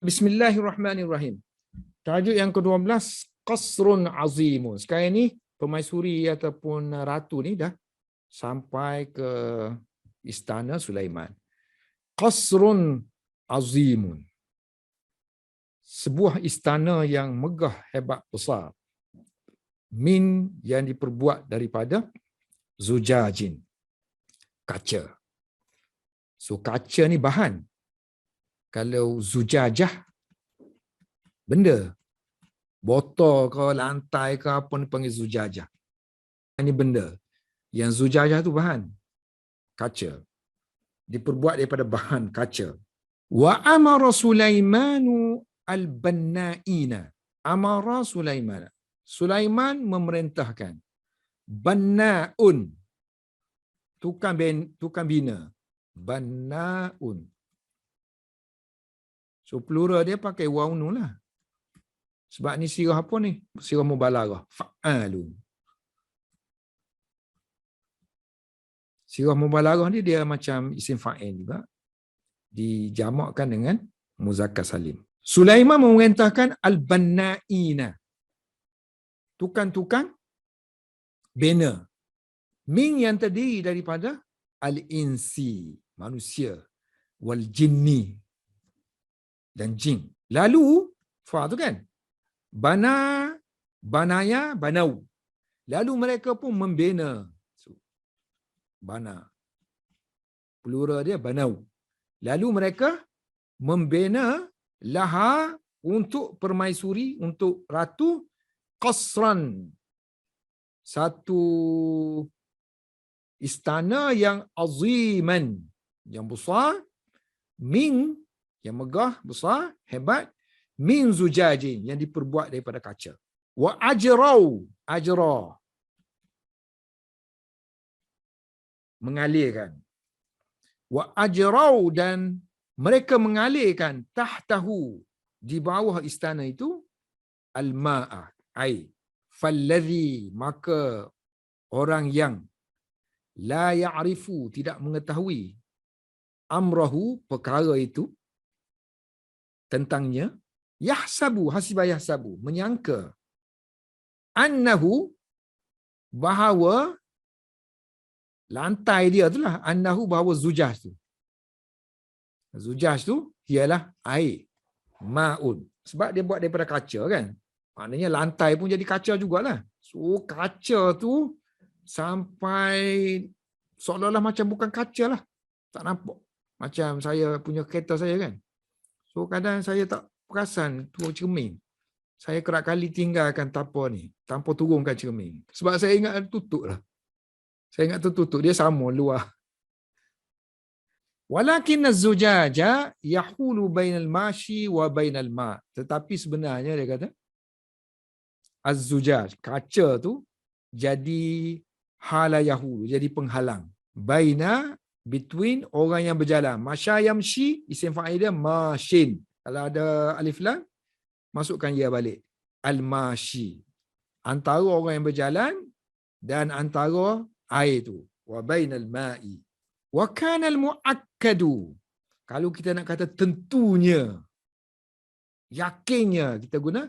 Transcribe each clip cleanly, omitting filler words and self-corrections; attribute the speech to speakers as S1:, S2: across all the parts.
S1: Bismillahirrahmanirrahim. Tajuk yang ke-12, Qasrun Azimun. Sekarang ni permaisuri ataupun ratu ni dah sampai ke istana Sulaiman. Qasrun Azimun. Sebuah istana yang megah, hebat, besar. Min yang diperbuat daripada zujajin, kaca. So kaca ni bahan. Kalau zujajah, benda. Botol ke, lantai ke, apa ni panggil zujajah. Ini benda. Yang zujajah tu bahan. Kaca. Diperbuat daripada bahan kaca. Wa amara Sulaimanu al-banna'ina. Amara Sulaiman. Sulaiman memerintahkan. Banna'un. Tukang bina. Banna'un. So plural dia pakai waw nun lah. Sebab ni sirah apa ni? Sirah mubalarah. Fa'alun. Sirah mubalarah ni dia macam isim fa'il juga. Dijamakkan dengan muzakkar salim. Sulaiman memerintahkan al-banna'ina. Tukang-tukang bina. Min yang terdiri daripada al-insi, manusia. Wal jinni. Dan jin. Lalu, fa tu kan? Bana, banaya, banau. Lalu mereka pun membina. Bana. Plural dia banau. Lalu mereka membina laha untuk permaisuri, untuk ratu, qasran. Satu istana yang aziman. Yang besar. Min, yang megah, besar, hebat. Min zujajin, yang diperbuat daripada kaca. Wa ajrau, ajra, mengalirkan. Wa ajrau, dan mereka mengalirkan tahtahu, di bawah istana itu, al-ma'a, air. Falladhi, maka orang yang la ya'rifu, tidak mengetahui amrahu, perkara itu, tentangnya, yahsabu, hasibah yahsabu, menyangka, annahu, bahawa, lantai dia tu lah, annahu, bahawa zujaj tu. Zujaj tu, ialah air. Ma'un. Sebab dia buat daripada kaca kan. Maknanya lantai pun jadi kaca jugalah. So, kaca tu, sampai, seolah-olah macam bukan kaca lah. Tak nampak. Macam saya punya kereta saya kan. So kadang saya tak perasan tu cermin. Saya kerap kali tinggalkan tapar ni. Tanpa turunkan cermin. Sebab saya ingat tutup lah. Saya ingat tutup. Dia sama luar. Walakin az-zujaja yahulu bainal mashi wa bainal ma'. Tetapi sebenarnya dia kata az-zujaj, kaca tu jadi hala yahulu, jadi penghalang. Baina, between orang yang berjalan. Masya yamshi, isim fa'il dia mashin. Kalau ada alif lam, masukkan ya balik. Al-mashi. Antara orang yang berjalan dan antara air tu. Wa bainal ma'i. Wa kana al-mu'akkadu. Kalau kita nak kata tentunya, yakinnya, kita guna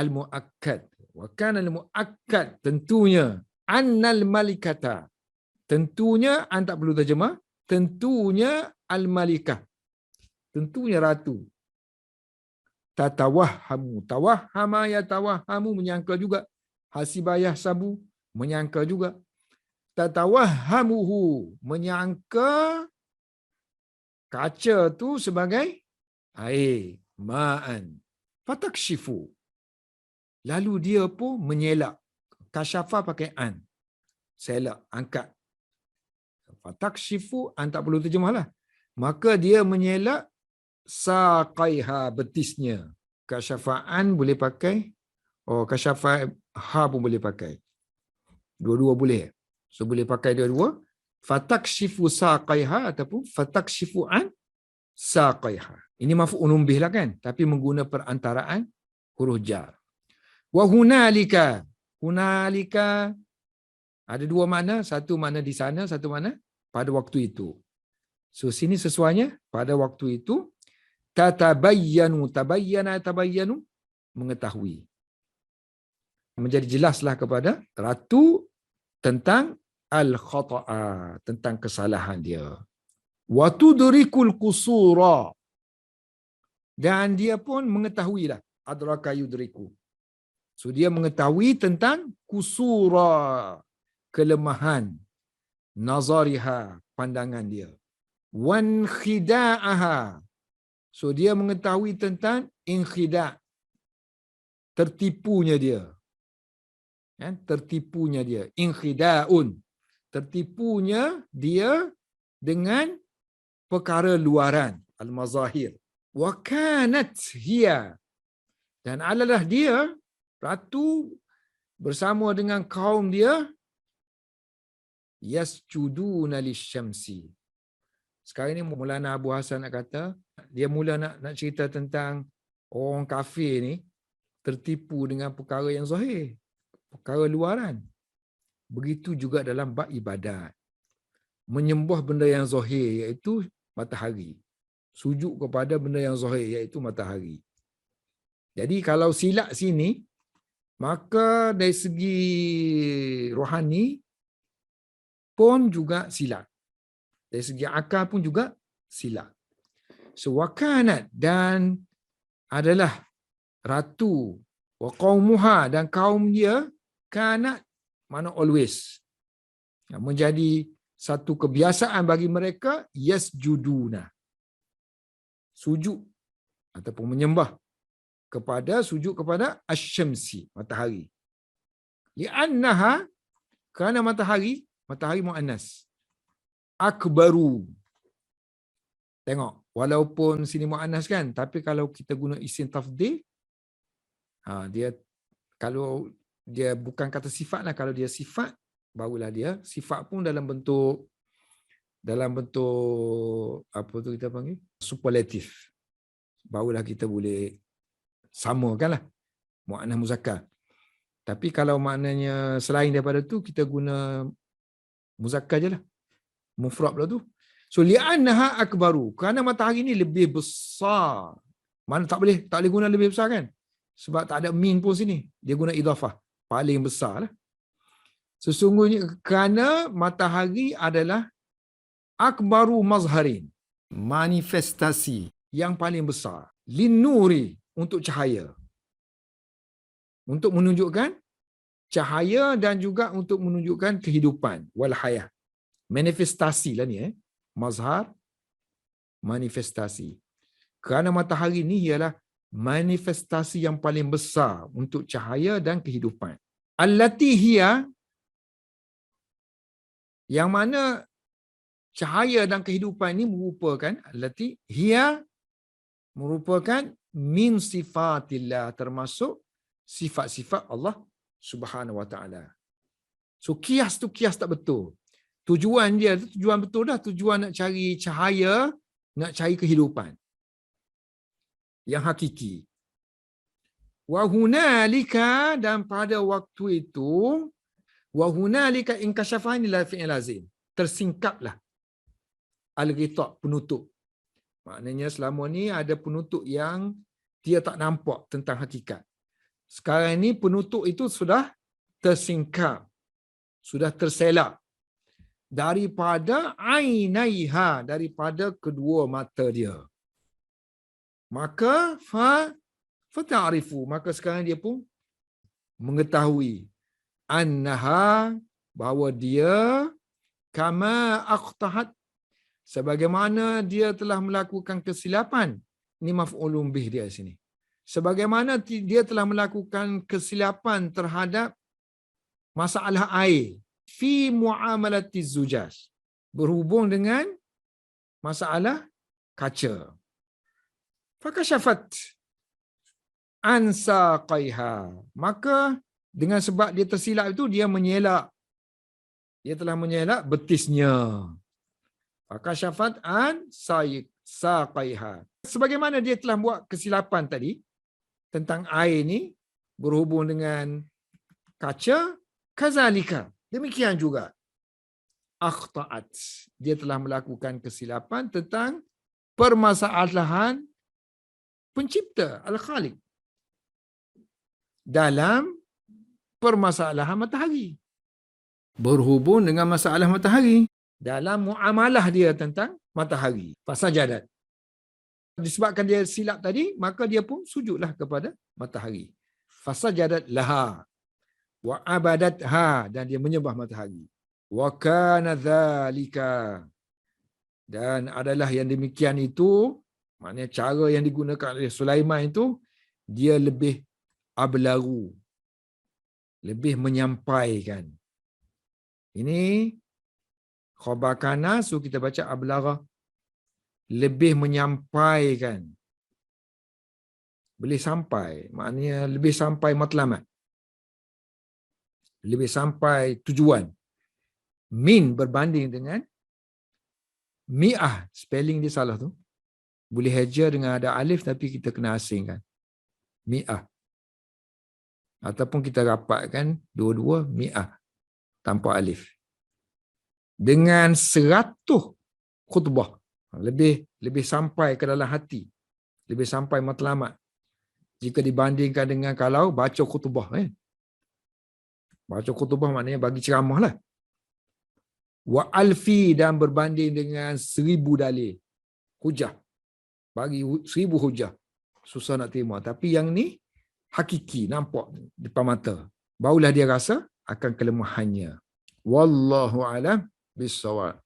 S1: al-mu'akkad. Wa kana al-mu'akkad, tentunya. Annal malikata. Tentunya, anda tak perlu terjemah. Tentunya al-malikah. Tentunya ratu. Tatawahhamu. Tawahhama yatawahhamu, menyangka juga. Hasibayah sabu, menyangka juga. Tatawahhamuhu, menyangka kaca tu sebagai air. Ma'an. Fatakshifu. Lalu dia pun menyelak. Kasyafa pakai an. Selak, angkat. Fatakshifu, anda tak perlu terjemah lah. Maka dia menyelak saqaiha, betisnya. Kasyafa'an boleh pakai. Oh, kasyafa' ha pun boleh pakai. Dua-dua boleh. So boleh pakai dua-dua. Fatakshifu saqaiha ataupun fatakshifu an saqaiha. Ini maf'ulun bih lah kan. Tapi mengguna perantaraan huruf jar. Wa hunalika. Hunalika ada dua makna. Satu makna di sana, satu makna pada waktu itu. So sini sesuainya pada waktu itu tatabayyanu, tabayyanu, mengetahui. Menjadi jelaslah kepada ratu tentang al-khata'a, tentang kesalahan dia. Wa tudrikul qusura, dan dia pun mengetahuilah, adraka yudriku. So dia mengetahui tentang kusura, kelemahan, nazariha, pandangan dia. Wan khida'aha, so dia mengetahui tentang inkhida', tertipunya dia. Tertipunya dia, inkhida'un, tertipunya dia dengan perkara luaran, al-mazahir. Wa kanat hiya, dan adalah dia, ratu, bersama dengan kaum dia, yasjuduna lisyamsi. Sekarang ni Maulana Abu Hasan nak kata, dia mula nak cerita tentang orang kafir ni tertipu dengan perkara yang zahir, perkara luaran. Begitu juga dalam bab ibadat. Menyembah benda yang zahir, iaitu matahari. Sujud kepada benda yang zahir, iaitu matahari. Jadi kalau silap sini, maka dari segi rohani pun juga silap. Dari segi akal pun juga silap. So, wakanat, dan adalah ratu, wa qaumuha, dan kaum dia, kanat, mana always. Menjadi satu kebiasaan bagi mereka, yasjuduna, sujud ataupun menyembah sujud kepada asyamsi, matahari. Li'annaha, kerana matahari muannas. Akbaru. Tengok, walaupun sini muannas kan, tapi kalau kita guna isim tafdhil, dia, kalau dia bukan kata sifat lah, kalau dia sifat, barulah dia, sifat pun dalam bentuk apa tu kita panggil, superlatif. Barulah kita boleh samakan lah, muannas muzakkar. Tapi kalau maknanya selain daripada tu, kita guna muzakkar je lah, mufrad pula tu. So li'annaha akbaru, kerana matahari ni lebih besar. Mana tak boleh guna lebih besar kan? Sebab tak ada min pun sini. Dia guna idhafah, paling besar lah. Sesungguhnya kerana matahari adalah akbaru mazharin, manifestasi yang paling besar. Linnuri, untuk cahaya. Untuk menunjukkan cahaya dan juga untuk menunjukkan kehidupan. Wal hayah. Manifestasi lah ni. Mazhar, manifestasi. Kerana matahari ni ialah manifestasi yang paling besar untuk cahaya dan kehidupan. Allati hiya, yang mana cahaya dan kehidupan ini merupakan, allati hiya, merupakan min sifatillah, termasuk sifat-sifat Allah Subhanahu wa taala. So kias tu kias tak betul. Tujuan dia tu tujuan betul dah, tujuan nak cari cahaya, nak cari kehidupan yang hakiki. Wa hunalika, dan pada waktu itu, wa hunalika inkashafani la fi'il lazim, tersingkaplah al-ghita', penutup. Maknanya selama ni ada penutup yang dia tak nampak tentang hakikat. Sekarang ni penutup itu sudah tersingkap, sudah terselak daripada ainaiha, daripada kedua mata dia. Maka fata'rifu, maka sekarang dia pun mengetahui annaha, bahawa dia, kama aqtahat, sebagaimana dia telah melakukan kesilapan. Ini maf'ulun bih dia sini. Sebagaimana dia telah melakukan kesilapan terhadap masalah air, fi muamalati zujaj, berhubung dengan masalah kaca. Fakashafat an saqaiha, maka dengan sebab dia tersilap itu, dia menyelak, dia telah menyelak betisnya. Fakashafat an saqaiha, sebagaimana dia telah buat kesilapan tadi tentang air ni berhubung dengan kaca, kazalika, demikian juga akhta'at, dia telah melakukan kesilapan tentang permasalahan pencipta, Al-Khaliq. Dalam permasalahan matahari. Berhubung dengan masalah matahari. Dalam muamalah dia tentang matahari. Fasajadat. Disebabkan dia silap tadi, maka dia pun sujudlah kepada matahari. Fasajadat laha. Wa abadatha. Dan dia menyembah matahari. Wa kana dhalika. Dan adalah yang demikian itu, maknanya cara yang digunakan oleh Sulaiman itu, dia lebih ablagu. Lebih menyampaikan. Ini khabar kana, so kita baca ablagha. Lebih menyampaikan. Boleh sampai. Maknanya lebih sampai matlamat. Lebih sampai tujuan. Min berbanding dengan mi'ah. Spelling dia salah tu. Boleh heja dengan ada alif tapi kita kena asingkan. Mi'ah. Ataupun kita rapatkan dua-dua mi'ah. Tanpa alif. Dengan 100 khutbah. Lebih sampai ke dalam hati. Lebih sampai matlamat. Jika dibandingkan dengan kalau baca khutbah. Baca khutbah maknanya bagi ceramah lah. Wa alfi dan berbanding dengan 1000 dalil. Hujah. Bagi 1000 hujah. Susah nak terima. Tapi yang ni hakiki. Nampak depan mata. Barulah dia rasa akan kelemahannya. Wallahu a'lam bissawab.